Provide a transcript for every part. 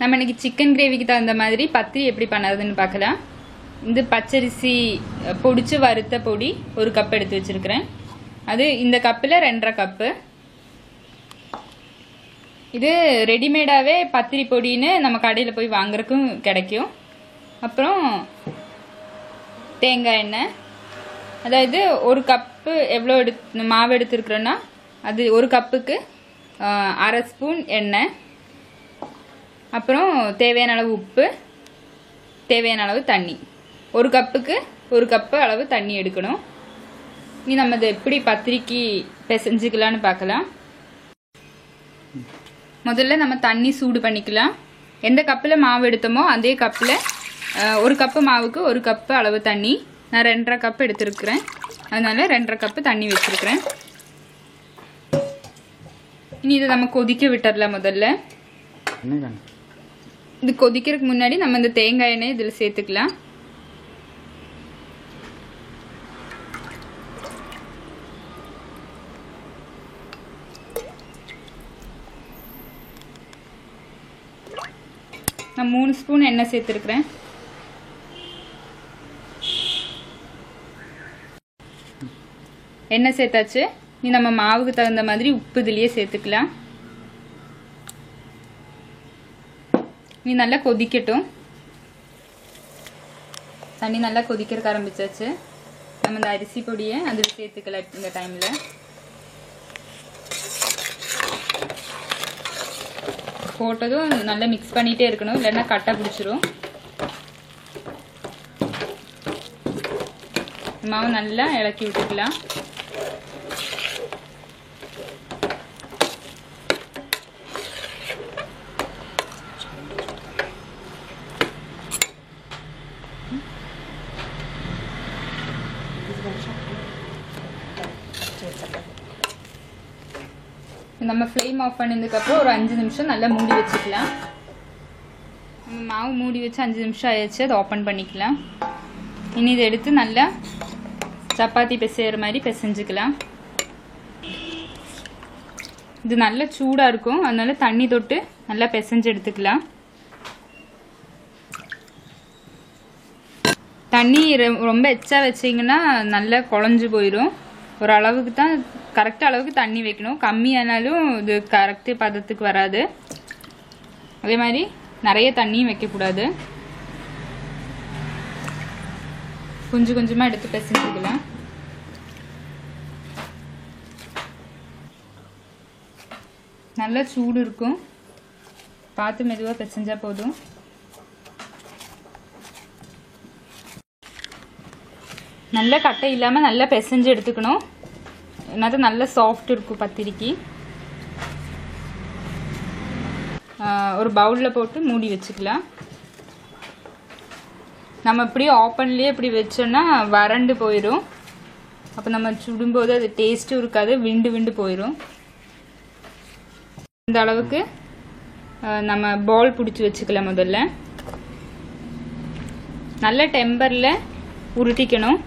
நம்ம இன்னைக்கு சிக்கன் கிரேவிக்கு தகுந்த மாதிரி பத்திரி எப்படி பண்ணுறதுன்னு பார்க்கலாம். இந்த பச்சரிசி பொடிச்சு வறுத்த பொடி 1 கப் எடுத்து வச்சிருக்கிறேன். அது இந்த கப்பில் 2.5 கப்பு. இது ரெடிமேடாகவே பத்திரி பொடின்னு நம்ம கடையில் போய் வாங்குறதுக்கும் கிடைக்கும். அப்புறம் தேங்காய் எண்ணெய், அதாவது 1 கப்பு எவ்வளோ மாவு எடுத்துருக்குறோன்னா அது 1 கப்புக்கு 1/2 ஸ்பூன் எண்ணெய், அப்புறம் தேவையான அளவு உப்பு, தேவையான அளவு தண்ணி. 1 கப்புக்கு 1 கப்பு அளவு தண்ணி எடுக்கணும். இனி நம்ம இதை எப்படி பத்திரிக்கு பிசைஞ்சிக்கலான்னு பார்க்கலாம். முதல்ல நம்ம தண்ணி சூடு பண்ணிக்கலாம். எந்த கப்பில் மாவு எடுத்தோமோ அதே கப்பில் 1 கப்பு மாவுக்கு 1 கப்பு அளவு தண்ணி. நான் 2.5 கப்பு எடுத்துருக்குறேன், அதனால 2.5 கப்பு தண்ணி வச்சுருக்கிறேன். இனி இதை நம்ம கொதிக்க விட்டுறலாம். முதல்ல இது கொதிக்கிறதுக்கு முன்னாடி நம்ம இந்த தேங்காய் எண்ணெய் இதில் சேர்த்துக்கலாம். நான் 3 ஸ்பூன் எண்ணெய் சேர்த்துருக்குறேன். எண்ணெய் சேர்த்தாச்சு. நீ நம்ம மாவுக்கு தகுந்த மாதிரி உப்பு இதுலேயே சேர்த்துக்கலாம். நீ நல்லா கொதிக்கட்டும். தண்ணி நல்லா கொதிக்கிறதுக்கு ஆரம்பிச்சாச்சு. நம்ம இந்த அரிசி பொடியை அதில் சேர்த்துக்கலாம். இந்த டைமில் போட்டதும் நல்லா மிக்ஸ் பண்ணிகிட்டே இருக்கணும், இல்லைன்னா கட்டை பிடிச்சிரும். மாவு நல்லா இலக்கி விட்டுக்கலாம். நம்ம ஃப்ளேம் ஆஃப் பண்ணதுக்கப்புறம் ஒரு 5 நிமிஷம் நல்லா மூடி வச்சுக்கலாம். நம்ம மாவு மூடி வச்சு 5 நிமிஷம் ஆயிடுச்சு. அதை ஓப்பன் பண்ணிக்கலாம். இனி இதை எடுத்து நல்லா சப்பாத்தி பிசைகிற மாதிரி பிசைஞ்சுக்கலாம். இது நல்லா சூடாக இருக்கும், அதனால தண்ணி தொட்டு நல்லா பிசைஞ்சு எடுத்துக்கலாம். தண்ணி ரொம்ப எச்சா வச்சிங்கன்னா நல்லா குழஞ்சு போயிடும். ஒரு அளவுக்கு தான், கரெக்ட் அளவுக்கு தண்ணி வைக்கணும். கம்மியானாலும் இது கரெக்டு பதத்துக்கு வராது. அதே மாதிரி நிறைய தண்ணியும் வைக்கக்கூடாது. கொஞ்சம் கொஞ்சமாக எடுத்து பிசைஞ்சுக்கலாம். நல்லா சூடு இருக்கும், பார்த்து மெதுவாக பிசைஞ்சா போதும். நல்லா கட்டை இல்லாமல் நல்லா பிசைஞ்சு எடுத்துக்கணும். என்னது நல்லா சாஃப்ட் இருக்கும் பத்திரிக்கு. ஒரு பவுலில் போட்டு மூடி வச்சுக்கலாம். நம்ம இப்படியே ஓப்பன்லேயே இப்படி வச்சோன்னா வறண்டு போயிடும். அப்போ நம்ம சுடும்போது அது டேஸ்ட்டும் இருக்காது, விண்டு விண்டு போயிடும். இந்த அளவுக்கு நம்ம பால் பிடிச்சி வச்சுக்கலாம். முதல்ல நல்ல டெம்பரில் உருட்டிக்கணும்,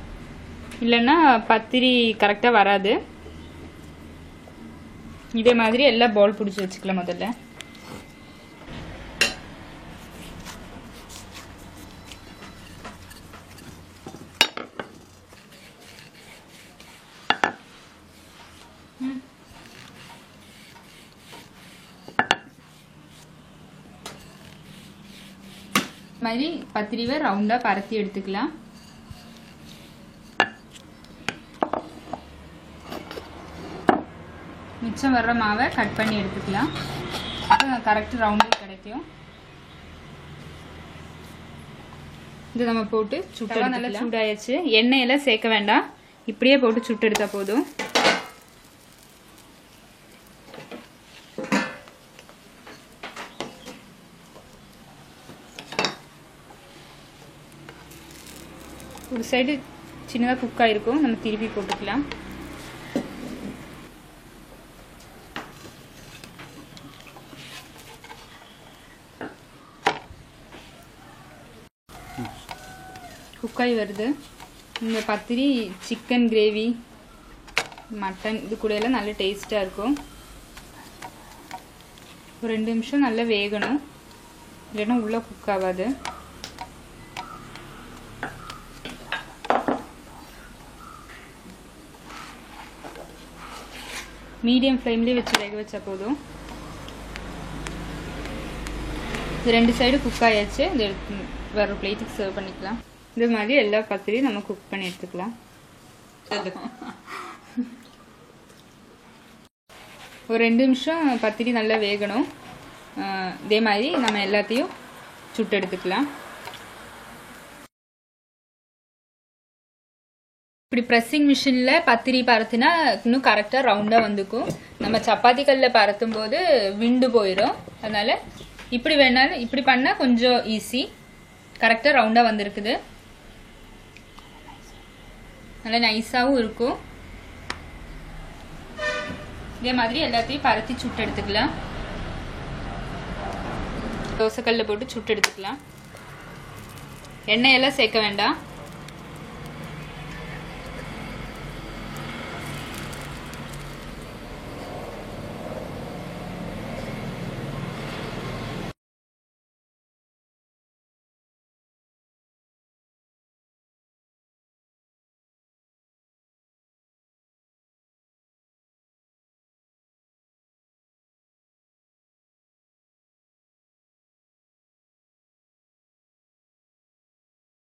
இல்லைன்னா பத்திரி கரெக்டாக வராது. இதே மாதிரி எல்லா பால் பிடிச்சி வச்சுக்கலாம். முதல்ல மாதிரி பத்திரிவை ரவுண்டாக பரத்தி எடுத்துக்கலாம். மிச்சம் வர்ற மாவை கட் பண்ணி எடுத்துக்கலாம். அப்போ கரெக்ட் ரவுண்டு கிடைக்கும். இது நம்ம போட்டு சுட்டு நல்லா சூடாயிடுச்சு. எண்ணெயெல்லாம் சேர்க்க வேண்டாம், இப்படியே போட்டு சுட்டு எடுத்தா போதும். ஒரு சைடு சின்னதாக குக் ஆகிருக்கும், நம்ம திருப்பி போட்டுக்கலாம். குக்காய் வருது. இந்த பத்திரி சிக்கன் கிரேவி, மட்டன் இது கூட எல்லாம் நல்ல டேஸ்ட்டாக இருக்கும். ஒரு 2 நிமிஷம் நல்லா வேகணும். இல்லைன்னா உள்ளே குக் ஆகாது. மீடியம் ஃப்ளேம்லேயே வச்சு வேக வச்சா போதும். இது 2 சைடு குக் ஆயாச்சு. இது எடுத்து வேற பிளேட்டுக்கு சர்வ் பண்ணிக்கலாம். இது மாதிரி எல்லா பத்திரியும் நம்ம குக் பண்ணி எடுத்துக்கலாம். ஒரு 2 நிமிஷம் பத்திரி நல்லா வேகணும். இதே மாதிரி நம்ம எல்லாத்தையும் சுட்டு எடுத்துக்கலாம். இப்படி ப்ரெஸ்ஸிங் மிஷினில் பத்திரி பரத்தினா இன்னும் கரெக்டாக ரவுண்டாக வந்துக்கும். நம்ம சப்பாத்தி கல்லில் பரத்தும் போது விண்டு போயிடும். அதனால் இப்படி வேணாலும் இப்படி பண்ணால் கொஞ்சம் ஈஸி. கரெக்டாக ரவுண்டாக வந்திருக்குது. நல்லா நைஸாகவும் இருக்கும். இதே மாதிரி எல்லாத்தையும் பரத்தி சுட்டு எடுத்துக்கலாம். தோசைக்கல்லில் போட்டு சுட்டு எடுத்துக்கலாம். எண்ணெயெல்லாம் சேர்க்க வேண்டாம்.